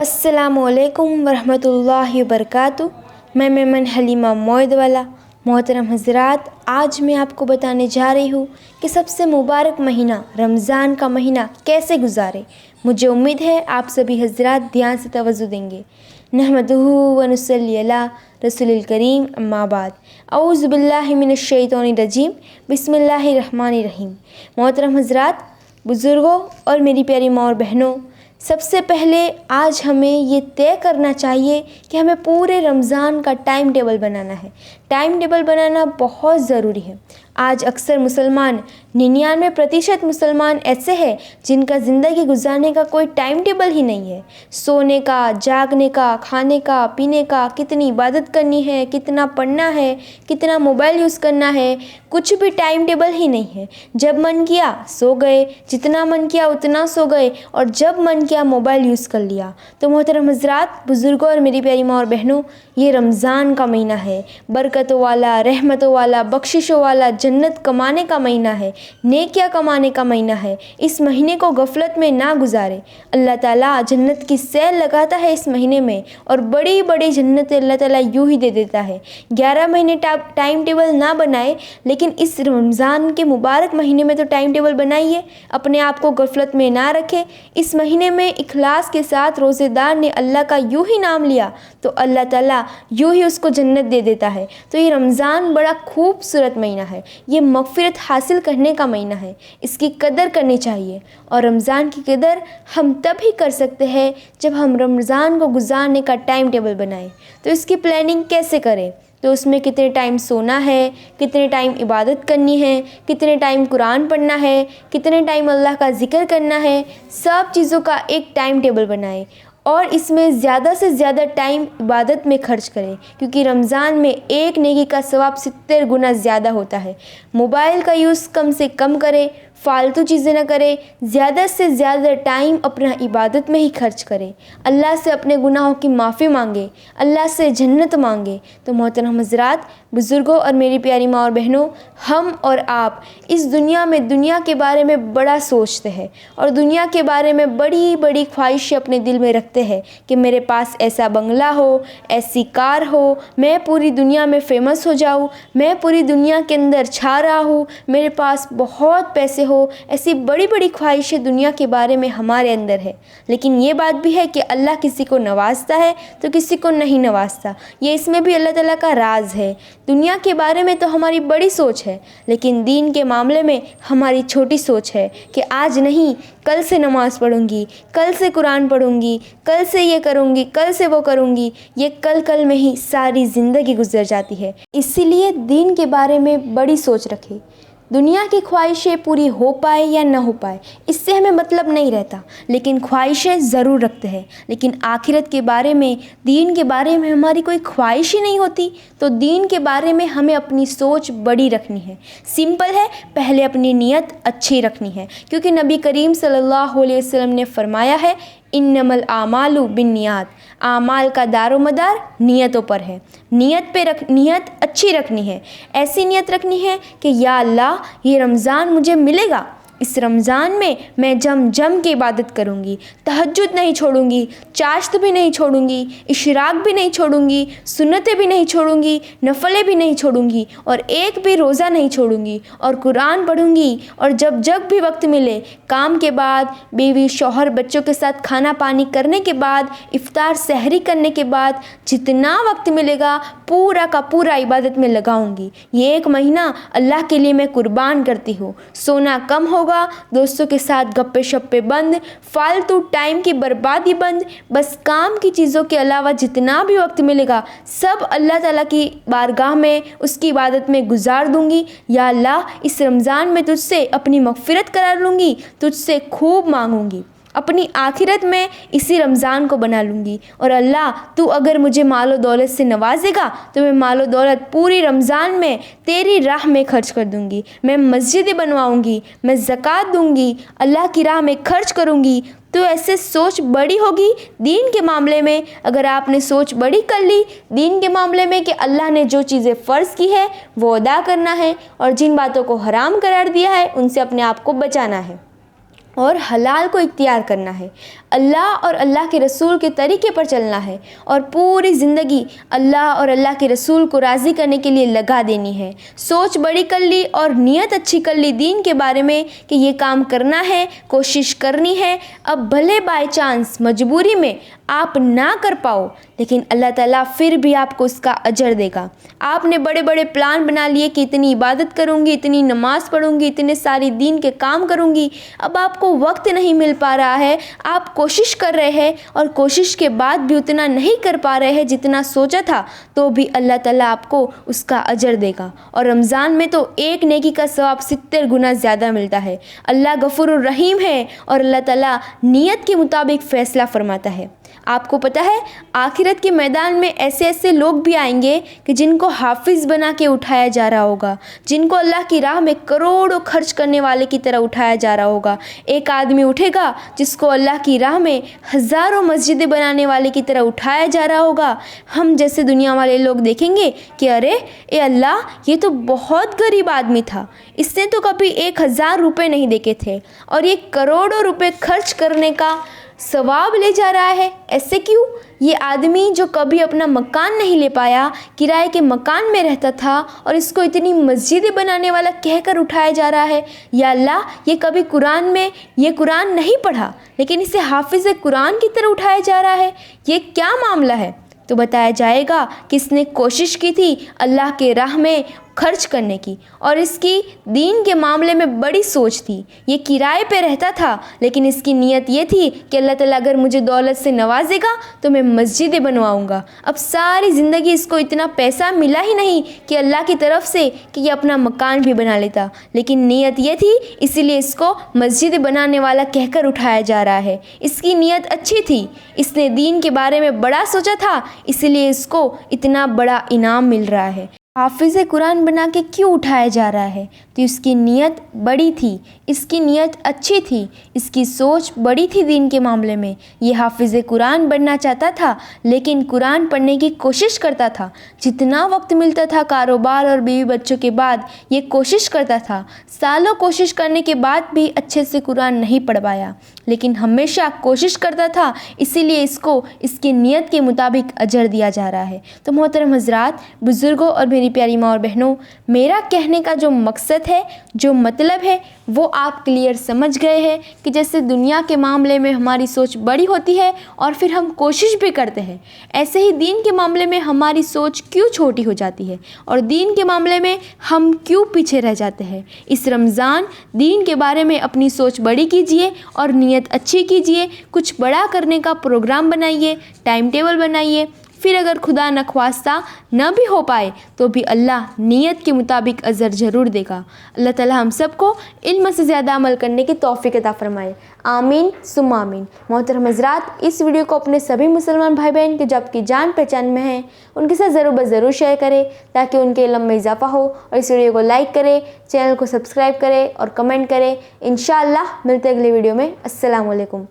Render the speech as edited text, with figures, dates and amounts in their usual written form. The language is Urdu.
السلام علیکم ورحمۃ اللہ وبرکاتہ۔ میں میمن حلیمہ موعد والا۔ محترم حضرات، آج میں آپ کو بتانے جا رہی ہوں کہ سب سے مبارک مہینہ رمضان کا مہینہ کیسے گزارے۔ مجھے امید ہے آپ سبھی حضرات دھیان سے توجہ دیں گے۔ نحمدہ و نصلی علی رسول الکریم، اما بعد، اعوذ باللہ من الشیطان الرجیم، بسم اللہ الرحمن الرحیم۔ محترم حضرات، بزرگوں اور میری پیاری ماں اور بہنوں، سب سے پہلے آج ہمیں یہ طے کرنا چاہیے کہ ہمیں پورے رمضان کا ٹائم ٹیبل بنانا ہے۔ ٹائم ٹیبل بنانا بہت ضروری ہے۔ آج اکثر مسلمان 99% مسلمان ایسے ہیں جن کا زندگی گزارنے کا کوئی ٹائم ٹیبل ہی نہیں ہے۔ سونے کا، جاگنے کا، کھانے کا، پینے کا، کتنی عبادت کرنی ہے، کتنا پڑھنا ہے، کتنا موبائل یوز کرنا ہے، کچھ بھی ٹائم ٹیبل ہی نہیں ہے۔ جب من کیا سو گئے، جتنا من کیا اتنا سو گئے، اور جب من کیا موبائل یوز کر لیا۔ تو محترم حضرات، بزرگوں اور میری پیاری ماں اور بہنوں، یہ رمضان کا مہینہ ہے، برکتوں والا، رحمتوں والا، بخششوں والا، جنت کمانے کا مہینہ ہے، نیکیاں کمانے کا مہینہ ہے۔ اس مہینے کو غفلت میں نہ گزارے۔ اللہ تعالیٰ جنت کی سیل لگاتا ہے اس مہینے میں، اور بڑی بڑی جنتیں اللہ تعالیٰ یوں ہی دے دیتا ہے۔ 11 مہینے ٹائم ٹیبل نہ بنائے، لیکن اس رمضان کے مبارک مہینے میں تو ٹائم ٹیبل بنائیے، اپنے آپ کو غفلت میں نہ رکھے۔ اس مہینے میں اخلاص کے ساتھ روزے دار نے اللہ کا یوں ہی نام لیا تو اللہ تعالیٰ یوں ہی اس کو جنت دے دیتا ہے۔ تو یہ رمضان بڑا خوبصورت مہینہ ہے، یہ مغفرت حاصل کرنے کا مہینہ ہے، اس کی قدر کرنی چاہیے۔ اور رمضان کی قدر ہم تب ہی کر سکتے ہیں جب ہم رمضان کو گزارنے کا ٹائم ٹیبل بنائیں۔ تو اس کی پلاننگ کیسے کریں؟ تو اس میں کتنے ٹائم سونا ہے، کتنے ٹائم عبادت کرنی ہے، کتنے ٹائم قرآن پڑھنا ہے، کتنے ٹائم اللہ کا ذکر کرنا ہے، سب چیزوں کا ایک ٹائم ٹیبل بنائیں، اور اس میں زیادہ سے زیادہ ٹائم عبادت میں خرچ کریں، کیونکہ رمضان میں ایک نیکی کا ثواب 70 گنا زیادہ ہوتا ہے۔ موبائل کا یوز کم سے کم کریں، فالتو چیزیں نہ کریں، زیادہ سے زیادہ ٹائم اپنا عبادت میں ہی خرچ کریں، اللہ سے اپنے گناہوں کی معافی مانگے، اللہ سے جنت مانگے۔ تو محترم حضرات، بزرگوں اور میری پیاری ماں اور بہنوں، ہم اور آپ اس دنیا میں دنیا کے بارے میں بڑا سوچتے ہیں، اور دنیا کے بارے میں بڑی بڑی خواہشیں اپنے دل میں رکھتے ہیں کہ میرے پاس ایسا بنگلہ ہو، ایسی کار ہو، میں پوری دنیا میں فیمس ہو جاؤں، میں پوری دنیا کے اندر چھا رہا ہوں، میرے پاس بہت پیسے ہو۔ ایسی بڑی بڑی خواہشیں دنیا کے بارے میں ہمارے اندر ہے، لیکن یہ بات بھی ہے کہ اللہ کسی کو نوازتا ہے تو کسی کو نہیں نوازتا۔ یہ اس میں بھی اللہ تعالیٰ کا راز ہے۔ دنیا کے بارے میں تو ہماری بڑی سوچ ہے، لیکن دین کے معاملے میں ہماری چھوٹی سوچ ہے کہ آج نہیں، کل سے نماز پڑھوں گی، کل سے قرآن پڑھوں گی، کل سے یہ کروں گی، کل سے وہ کروں گی۔ یہ کل میں ہی ساری زندگی گزر جاتی ہے۔ اسی لیے دین کے بارے میں بڑی سوچ رکھے۔ دنیا کی خواہشیں پوری ہو پائے یا نہ ہو پائے، اس سے ہمیں مطلب نہیں رہتا، لیکن خواہشیں ضرور رکھتے ہیں۔ لیکن آخرت کے بارے میں، دین کے بارے میں ہماری کوئی خواہش ہی نہیں ہوتی، تو دین کے بارے میں ہمیں اپنی سوچ بڑی رکھنی ہے۔ سمپل ہے، پہلے اپنی نیت اچھی رکھنی ہے، کیونکہ نبی کریم صلی اللہ علیہ وسلم نے فرمایا ہے، انما الاعمال بالنیات، اعمال کا دار و مدار نیتوں پر ہے۔ نیت اچھی رکھنی ہے، ایسی نیت رکھنی ہے کہ یا اللہ، یہ رمضان مجھے ملے گا، اس رمضان میں میں جم کے عبادت کروں گی، تہجد نہیں چھوڑوں گی، چاشت بھی نہیں چھوڑوں گی، اشراق بھی نہیں چھوڑوں گی، سنتیں بھی نہیں چھوڑوں گی، نفلیں بھی نہیں چھوڑوں گی، اور ایک بھی روزہ نہیں چھوڑوں گی، اور قرآن پڑھوں گی، اور جب بھی وقت ملے، کام کے بعد، بیوی شوہر بچوں کے ساتھ کھانا پانی کرنے کے بعد، افطار سحری کرنے کے بعد، جتنا وقت ملے گا پورا کا پورا عبادت میں لگاؤں گی۔ یہ ایک مہینہ اللہ کے لیے میں قربان کرتی ہوں۔ سونا کم ہوگا، دوستوں کے ساتھ گپے شپے بند، فالتو ٹائم کی بربادی بند، بس کام کی چیزوں کے علاوہ جتنا بھی وقت ملے گا سب اللہ تعالیٰ کی بارگاہ میں، اس کی عبادت میں گزار دوں گی۔ یا اللہ، اس رمضان میں تجھ سے اپنی مغفرت کرا لوں گی، تجھ سے خوب مانگوں گی، اپنی آخرت میں اسی رمضان کو بنا لوں گی۔ اور اللہ، تو اگر مجھے مال و دولت سے نوازے گا تو میں مال و دولت پوری رمضان میں تیری راہ میں خرچ کر دوں گی، میں مسجدیں بنواؤں گی، میں زکوٰۃ دوں گی، اللہ کی راہ میں خرچ کروں گی۔ تو ایسے سوچ بڑی ہوگی دین کے معاملے میں۔ اگر آپ نے سوچ بڑی کر لی دین کے معاملے میں کہ اللہ نے جو چیزیں فرض کی ہے وہ ادا کرنا ہے، اور جن باتوں کو حرام قرار دیا ہے ان سے اپنے آپ کو بچانا ہے، اور حلال کو اختیار کرنا ہے، اللہ اور اللہ کے رسول کے طریقے پر چلنا ہے اور پوری زندگی اللہ اور اللہ کے رسول کو راضی کرنے کے لیے لگا دینی ہے۔ سوچ بڑی کر لی اور نیت اچھی کر لی دین کے بارے میں کہ یہ کام کرنا ہے، کوشش کرنی ہے۔ اب بھلے بائی چانس مجبوری میں آپ نہ کر پاؤ، لیکن اللہ تعالیٰ پھر بھی آپ کو اس کا اجر دے گا۔ آپ نے بڑے بڑے پلان بنا لیے کہ اتنی عبادت کروں گی، اتنی نماز پڑھوں گی، اتنے ساری دین کے کام کروں گی، اب آپ کو وقت نہیں مل پا رہا ہے، آپ کوشش کر رہے ہیں اور کوشش کے بعد بھی اتنا نہیں کر پا رہے ہیں جتنا سوچا تھا، تو بھی اللہ تعالیٰ آپ کو اس کا اجر دے گا۔ اور رمضان میں تو ایک نیکی کا ثواب 70 گنا زیادہ ملتا ہے۔ اللہ غفور الرحیم ہے اور اللہ تعالیٰ نیت کے مطابق فیصلہ فرماتا ہے۔ آپ کو پتہ ہے آخرت کے میدان میں ایسے لوگ بھی آئیں گے کہ جن کو حافظ بنا کے اٹھایا جا رہا ہوگا، جن کو اللہ کی راہ میں کروڑوں خرچ کرنے والے کی طرح اٹھایا جا رہا ہوگا۔ ایک آدمی اٹھے گا جس کو اللہ کی راہ میں ہزاروں مسجدیں بنانے والے کی طرح اٹھایا جا رہا ہوگا۔ ہم جیسے دنیا والے لوگ دیکھیں گے کہ ارے اے اللہ، یہ تو بہت غریب آدمی تھا، اس نے تو کبھی 1000 روپے نہیں دیکھے تھے اور یہ کروڑوں روپے خرچ کرنے کا ثواب لے جا رہا ہے۔ ایسے کیوں؟ یہ آدمی جو کبھی اپنا مکان نہیں لے پایا، کرائے کے مکان میں رہتا تھا اور اس کو اتنی مسجدیں بنانے والا کہہ کر اٹھایا جا رہا ہے۔ یا اللہ، یہ کبھی قرآن میں یہ قرآن نہیں پڑھا لیکن اسے حافظ قرآن کی طرح اٹھایا جا رہا ہے، یہ کیا معاملہ ہے؟ تو بتایا جائے گا کہ اس نے کوشش کی تھی اللہ کے راہ میں خرچ کرنے کی، اور اس کی دین کے معاملے میں بڑی سوچ تھی۔ یہ کرائے پہ رہتا تھا لیکن اس کی نیت یہ تھی کہ اللہ تعالیٰ اگر مجھے دولت سے نوازے گا تو میں مسجدیں بنواؤں گا۔ اب ساری زندگی اس کو اتنا پیسہ ملا ہی نہیں کہ اللہ کی طرف سے کہ یہ اپنا مکان بھی بنا لیتا، لیکن نیت یہ تھی، اسی لیے اس کو مسجد بنانے والا کہہ کر اٹھایا جا رہا ہے۔ اس کی نیت اچھی تھی، اس نے دین کے بارے میں بڑا سوچا تھا، اسی لیے اس کو اتنا بڑا انعام مل رہا ہے۔ حافظ قرآن بنا کے کیوں اٹھایا جا رہا ہے؟ تو اس کی نیت بڑی تھی، اس کی نیت اچھی تھی، اس کی سوچ بڑی تھی دین کے معاملے میں۔ یہ حافظ قرآن بننا چاہتا تھا لیکن قرآن پڑھنے کی کوشش کرتا تھا، جتنا وقت ملتا تھا کاروبار اور بیوی بچوں کے بعد یہ کوشش کرتا تھا۔ سالوں کوشش کرنے کے بعد بھی اچھے سے قرآن نہیں پڑھ پایا، لیکن ہمیشہ کوشش کرتا تھا، اسی لیے اس کو اس کی نیت کے مطابق اجر دیا جا رہا ہے۔ تو محترم حضرات، بزرگوں اور میری پیاری ماں اور بہنوں، میرا کہنے کا جو مقصد ہے، جو مطلب ہے، وہ آپ کلیئر سمجھ گئے ہیں کہ جیسے دنیا کے معاملے میں ہماری سوچ بڑی ہوتی ہے اور پھر ہم کوشش بھی کرتے ہیں، ایسے ہی دین کے معاملے میں ہماری سوچ کیوں چھوٹی ہو جاتی ہے اور دین کے معاملے میں ہم کیوں پیچھے رہ جاتے ہیں۔ اس رمضان دین کے بارے میں اپنی سوچ بڑی کیجئے اور نیت اچھی کیجئے، کچھ بڑا کرنے کا پروگرام بنائیے، ٹائم ٹیبل بنائیے۔ پھر اگر خدا نخواستہ نہ بھی ہو پائے تو بھی اللہ نیت کے مطابق اجر ضرور دے گا۔ اللہ تعالی ہم سب کو علم سے زیادہ عمل کرنے کی توفیق عطا فرمائے، آمین ثم آمین۔ محترم حضرات، اس ویڈیو کو اپنے سبھی مسلمان بھائی بہن کے جو آپ کی جان پہچان میں ہیں ان کے ساتھ ضرور شیئر کریں تاکہ ان کے علم میں اضافہ ہو، اور اس ویڈیو کو لائک کریں، چینل کو سبسکرائب کریں اور کمنٹ کریں۔ انشاءاللہ ملتے اگلے ویڈیو میں۔ السلام علیکم۔